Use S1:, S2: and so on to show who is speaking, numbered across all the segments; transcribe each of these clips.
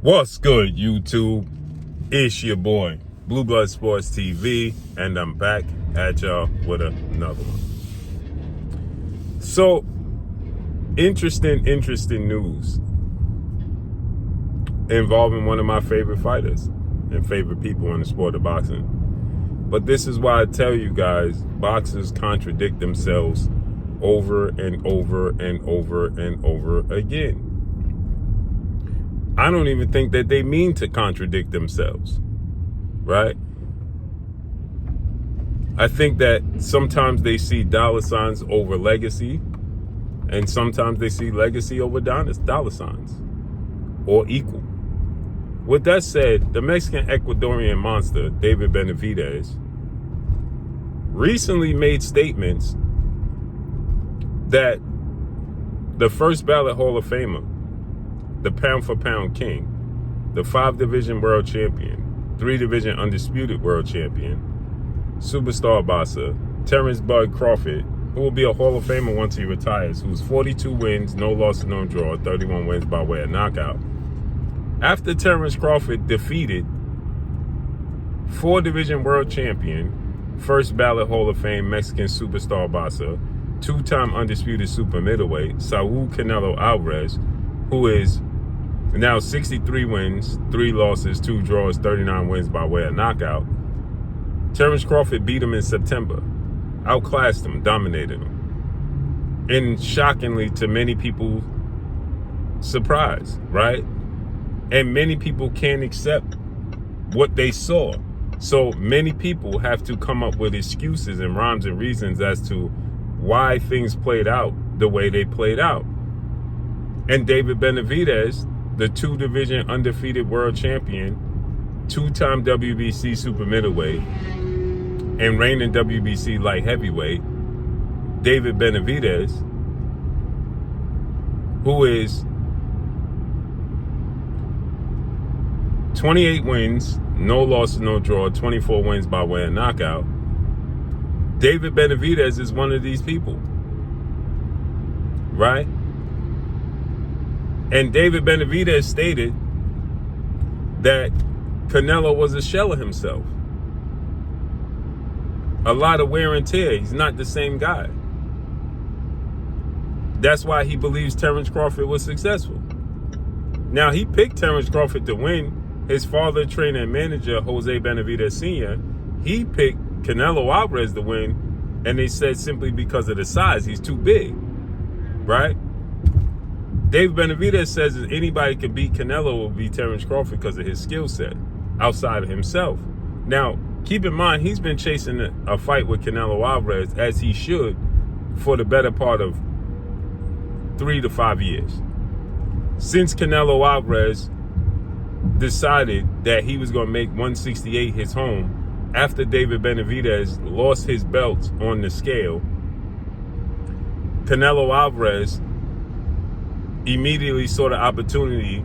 S1: What's good, YouTube? It's your boy, Blue Blood Sports TV, and I'm back at y'all with another one. So, interesting news involving one of my favorite fighters and favorite people in the sport of boxing. But this is why I tell you guys, boxers contradict themselves over and over and over and over again. I don't even think that they mean to contradict themselves, right? I think that sometimes they see dollar signs over legacy, and sometimes they see legacy over dollar signs, or equal. With that said, the Mexican Ecuadorian monster, David Benavidez, recently made statements that the first ballot Hall of Famer, the pound-for-pound king, the 5-division world champion, 3-division undisputed world champion, superstar boxer, Terrence Bud Crawford, who will be a Hall of Famer once he retires, who's 42 wins, no loss, no draw, 31 wins by way of knockout. After Terrence Crawford defeated 4-division world champion, first ballot Hall of Fame Mexican superstar boxer, 2-time undisputed super middleweight, Saul Canelo Alvarez, who is now 63 wins, 3 losses, 2 draws, 39 wins by way of knockout. Terrence Crawford beat him in September, outclassed him, dominated him. And shockingly, to many people, surprise, right? And many people can't accept what they saw. So many people have to come up with excuses and rhymes and reasons as to why things played out the way they played out. And David Benavidez, the 2-division undefeated world champion, 2-time WBC super middleweight, and reigning WBC light heavyweight, David Benavidez, who is 28 wins, no loss, no draw, 24 wins by way of knockout. David Benavidez is one of these people, right? And David Benavidez stated that Canelo was a shell of himself. A lot of wear and tear. He's not the same guy. That's why he believes Terrence Crawford was successful. Now, he picked Terrence Crawford to win. His father, trainer, and manager, Jose Benavidez Sr., he picked Canelo Alvarez to win, and they said simply because of the size, he's too big, right? Dave Benavidez says that anybody could beat Canelo will beat Terrence Crawford because of his skill set outside of himself. Now, keep in mind, he's been chasing a fight with Canelo Alvarez, as he should, for the better part of 3 to 5 years. Since Canelo Alvarez decided that he was going to make 168 his home after David Benavidez lost his belt on the scale, Canelo Alvarez immediately saw the opportunity,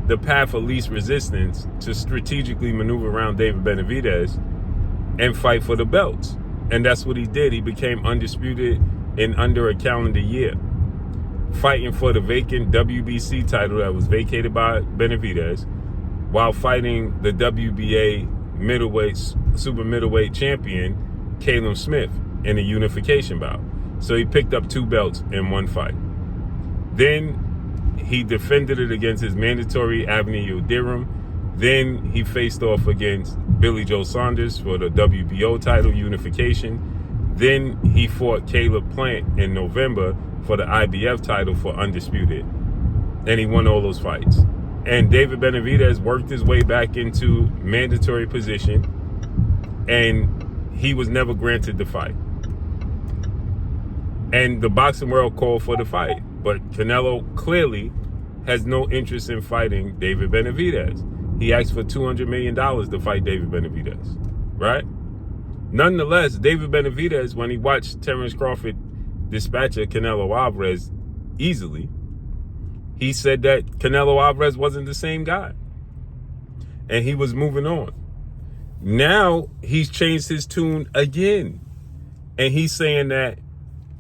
S1: the path of least resistance, to strategically maneuver around David Benavidez and fight for the belts. And that's what he did. He became undisputed in under a calendar year, fighting for the vacant WBC title that was vacated by Benavidez, while fighting the WBA super middleweight champion, Caleb Smith, in a unification bout. So he picked up 2 belts in one fight. Then he defended it against his mandatory Avenue Yildirim. Then he faced off against Billy Joe Saunders for the WBO title unification. Then he fought Caleb Plant in November for the IBF title for undisputed. And he won all those fights. And David Benavidez worked his way back into mandatory position, and he was never granted the fight. And the boxing world called for the fight. But Canelo clearly has no interest in fighting David Benavidez. He asked for $200 million to fight David Benavidez, right? Nonetheless, David Benavidez, when he watched Terrence Crawford dispatch Canelo Alvarez easily, he said that Canelo Alvarez wasn't the same guy. And he was moving on. Now, he's changed his tune again. And he's saying that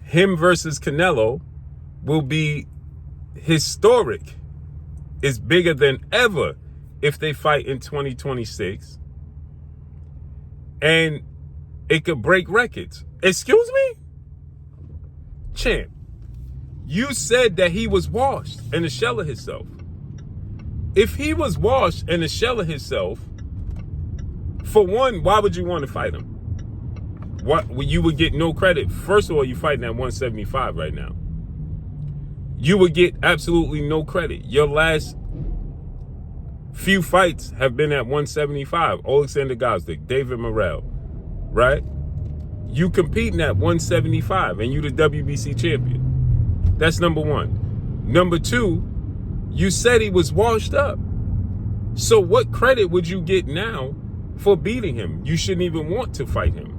S1: him versus Canelo will be historic is bigger than ever if they fight in 2026. And it could break records. Excuse me? Champ, you said that he was washed and a shell of himself. If he was washed and a shell of himself, for one, why would you want to fight him? What, you would get no credit. First of all, you're fighting at 175 right now. You would get absolutely no credit. Your last few fights have been at 175. Alexander Gosdick, David Morrell, right? You competing at 175 and you the WBC champion. That's number one. Number two, you said he was washed up. So what credit would you get now for beating him? You shouldn't even want to fight him.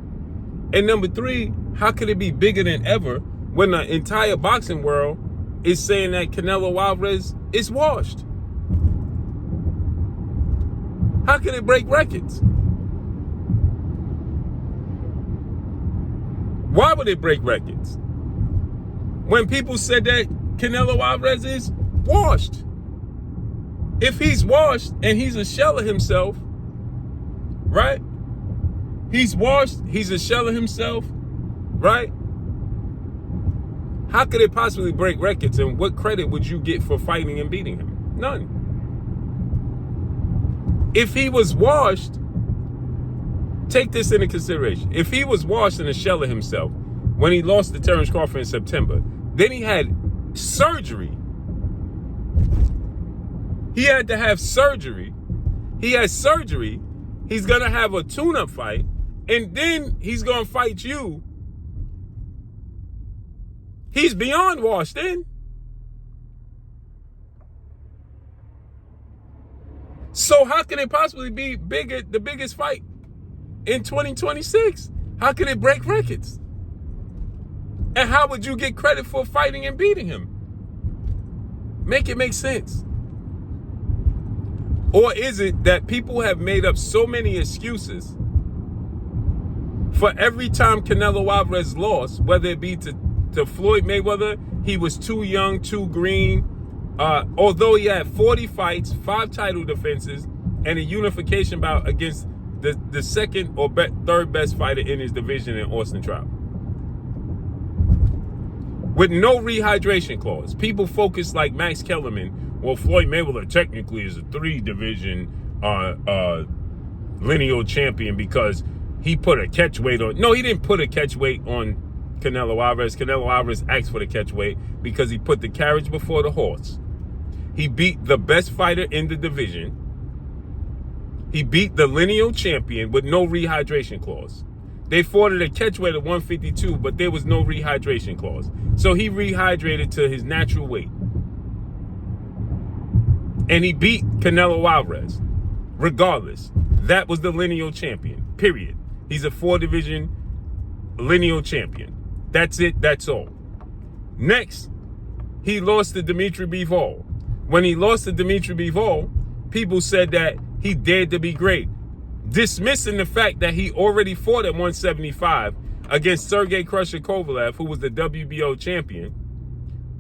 S1: And number three, how could it be bigger than ever when the entire boxing world is saying that Canelo Alvarez is washed? How can it break records? Why would it break records? When people said that Canelo Alvarez is washed. If he's washed and he's a shell of himself, right? He's washed, he's a shell of himself, right? How could it possibly break records, and what credit would you get for fighting and beating him? None. If he was washed, take this into consideration. If he was washed and a shell of himself when he lost to Terrence Crawford in September, then he had surgery. He had to have surgery. He has surgery. He's going to have a tune-up fight, and then he's going to fight you. He's beyond washed in. So how can it possibly be bigger, the biggest fight in 2026? How can it break records? And how would you get credit for fighting and beating him? Make it make sense. Or is it that people have made up so many excuses for every time Canelo Alvarez lost, whether it be to Floyd Mayweather, he was too young, too green, although he had 40 fights, 5 title defenses, and a unification bout against the second or third best fighter in his division in Austin Trout. With no rehydration clause. People focus like Max Kellerman, well, Floyd Mayweather technically is a 3-division lineal champion because he put a catch weight on. No, he didn't put a catch weight on Canelo Alvarez. Canelo Alvarez asked for the catch weight because he put the carriage before the horse. He beat the best fighter in the division. He beat the lineal champion with no rehydration clause. They fought at a catch weight of 152, but there was no rehydration clause. So he rehydrated to his natural weight. And he beat Canelo Alvarez. Regardless, that was the lineal champion, period. He's a 4-division lineal champion. That's it, that's all. Next, he lost to Dimitri Bivol. When he lost to Dimitri Bivol, people said that he dared to be great, dismissing the fact that he already fought at 175 against Sergey Crusher Kovalev, who was the WBO champion,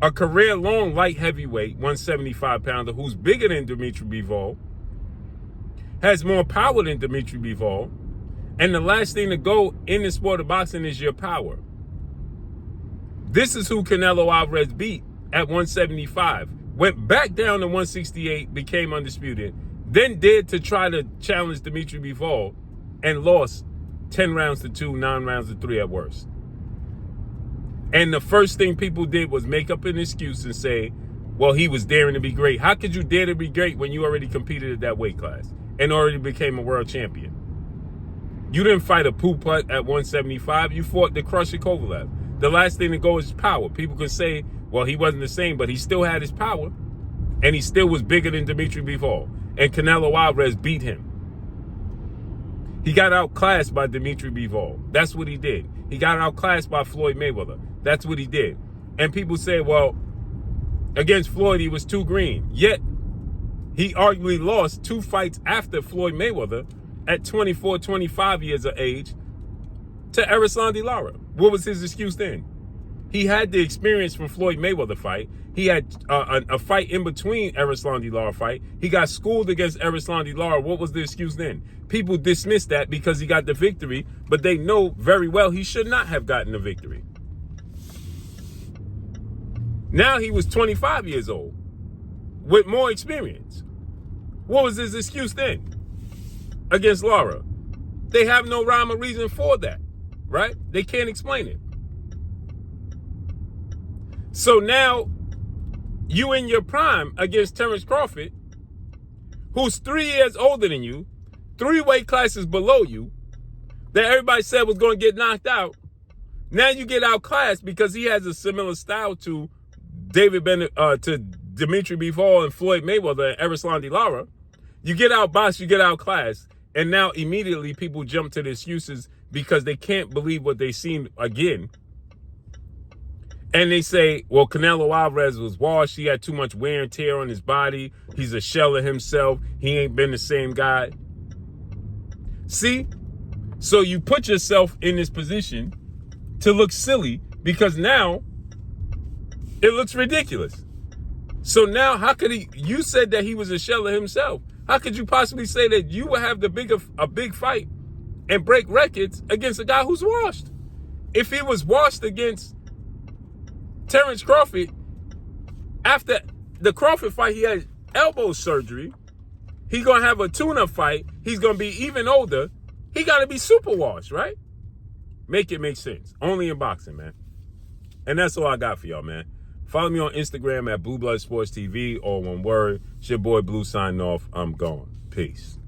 S1: a career-long light heavyweight, 175-pounder, who's bigger than Dimitri Bivol, has more power than Dimitri Bivol, and the last thing to go in the sport of boxing is your power. This is who Canelo Alvarez beat at 175, went back down to 168, became undisputed, then dared to try to challenge Dimitri Bivol and lost 10 rounds to 2, 9 rounds to 3 at worst. And the first thing people did was make up an excuse and say, well, he was daring to be great. How could you dare to be great when you already competed at that weight class and already became a world champion? You didn't fight a poo-putt at 175. You fought the Crusher Kovalev. The last thing to go is power. People could say, well, he wasn't the same, but he still had his power. And he still was bigger than Dimitri Bivol. And Canelo Alvarez beat him. He got outclassed by Dimitri Bivol. That's what he did. He got outclassed by Floyd Mayweather. That's what he did. And people say, well, against Floyd, he was too green. Yet, he arguably lost 2 fights after Floyd Mayweather at 24, 25 years of age to Erislandy Lara. What was his excuse then? He had the experience from Floyd Mayweather fight. He had a fight in between Erislandy Lara fight. He got schooled against Erislandy Lara. What was the excuse then? People dismiss that because he got the victory, but they know very well he should not have gotten the victory. Now he was 25 years old with more experience. What was his excuse then against Lara? They have no rhyme or reason for that, right? They can't explain it. So now you in your prime against Terence Crawford, who's 3 years older than you, 3 weight classes below you, that everybody said was going to get knocked out. Now you get outclassed because he has a similar style to to Dimitri Bivol and Floyd Mayweather and Erislandy Lara. You get outboxed, you get outclassed, and now immediately people jump to the excuses because they can't believe what they seen again. And they say, well, Canelo Alvarez was washed. He had too much wear and tear on his body. He's a shell of himself. He ain't been the same guy. See? So you put yourself in this position to look silly because now it looks ridiculous. So now how could you said that he was a shell of himself. How could you possibly say that you would have a big fight and break records against a guy who's washed? If he was washed against Terence Crawford, after the Crawford fight, he had elbow surgery. He's going to have a tune-up fight. He's going to be even older. He got to be super washed, right? Make it make sense. Only in boxing, man. And that's all I got for y'all, man. Follow me on Instagram at Blue Blood Sports TV, all one word. It's your boy Blue signing off. I'm gone. Peace.